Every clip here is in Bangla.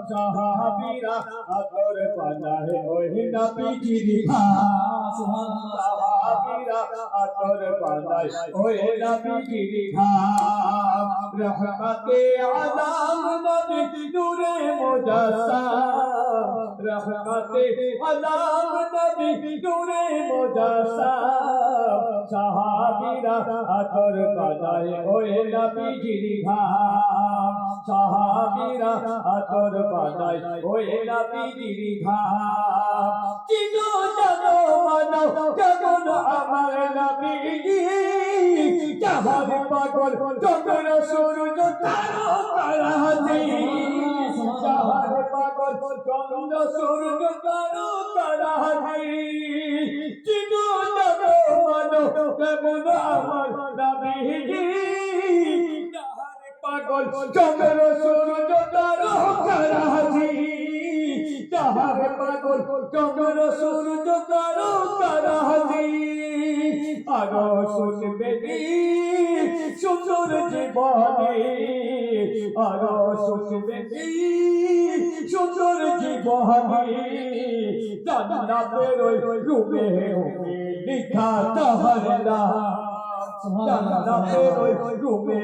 সাহাবীরা আতর বানায় ওই নবীজির ঘাস সাহাবীরা আতর বানায় ওই নবীজির ঘাস রহমতে আলাম নবী নূরে মুজাসসাম রহমতে আলাম নবী নূরে মুজাসসাম সাহাবীরা আতর বানায় ওই নবীজির ঘাস সাহাবীরা আতর বানায় ওই নবীজির ঘাস চিনো জানো মানো কেমন আমার নবীজি জাহান পাগল চন্দ্র সূর্য তারকারাজি জাহান পাগল চন্দ্র সূর্য তারকারাজি চিনো জানো মানো কেমন আমার নবীজি পাগল চন্দ্র সূর্য তারকারাজি জাহান পাগল চন্দ্র সূর্য তারকারাজি আগো শুনবে সুন্দর জীবনে আগো শুনবে সুন্দর জীবনে জান্নাতের ওই রূপে লিখা তাহার নাম জান্নাতের ওই রূপে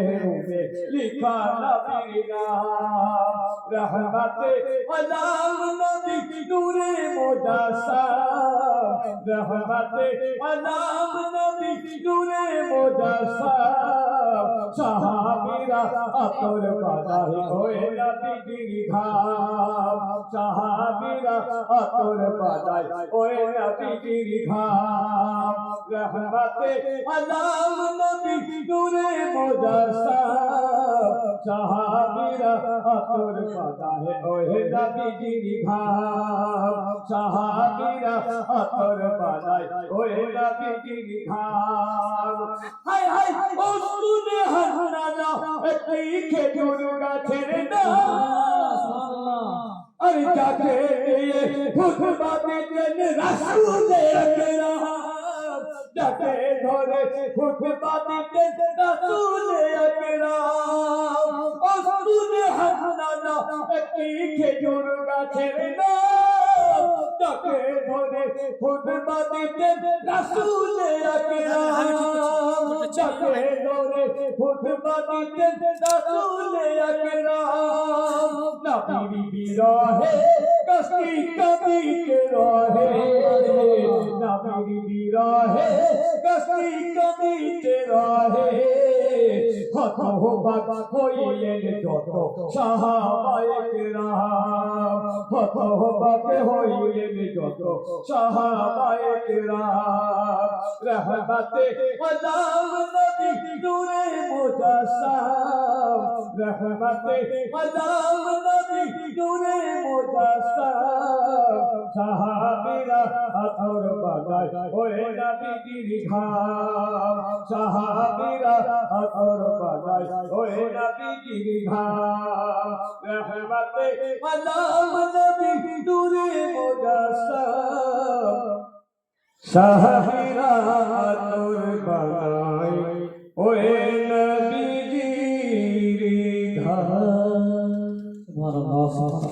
লিখা নবীর নাম রহমতে আলাম নবী নূরে মুজাসসাম রহমতে আলাম নবী নূরে মুজাসসাম সাহাবীরা আতর বানায় ওই নবীজির ঘাস সাহাবীরা আতর বানায় ওই নবীজির ঘাস রহমতে আলাম নবী নূরে মুজাসসাম সাহাবীরা আতর বানায় ওই নবীজির ঘাস সাহাবীরা আতর বানায় ওই নবীজির ঘাস হায় হায় ও শুনে হাসনা একটি খেজুর গাছের নাম আরে যাকে নিয়ে খুতবা দিতেন রাসূল আকরাম যাকে ধরে খুতবা দিতেন রাসূল আকরাম ও শুনে হাসনা একটি খেজুর গাছের নাম যাকে ধরে খুতবা দিতেন রাসূল আকরাম যাকে ধরে খুতবা দিতেন রাসূল আকরাম নবীর বিরহে কষ্টি কবিতে রহে নবীর বিরহে কষ্টি কবিতে রহে হতবাক হইলেন যত সাহাবায়ে কেরাম হতবাক হইলেন যত সাহাবায়ে কেরাম রহমতে আলাম নবী নূরে মুজাসসাম রহমতে আলাম নবী নূরে মুজাসসাম সাহাবীরা আতর বানায় ওই নবীজির ঘাস সাহাবীরা আতর বানায় ওই নবীজির ঘাস রহমতে আলাম নবী নূরে মুজাসসাম সাহাবীরা আতর বানায় ওই নবীজির ঘাস।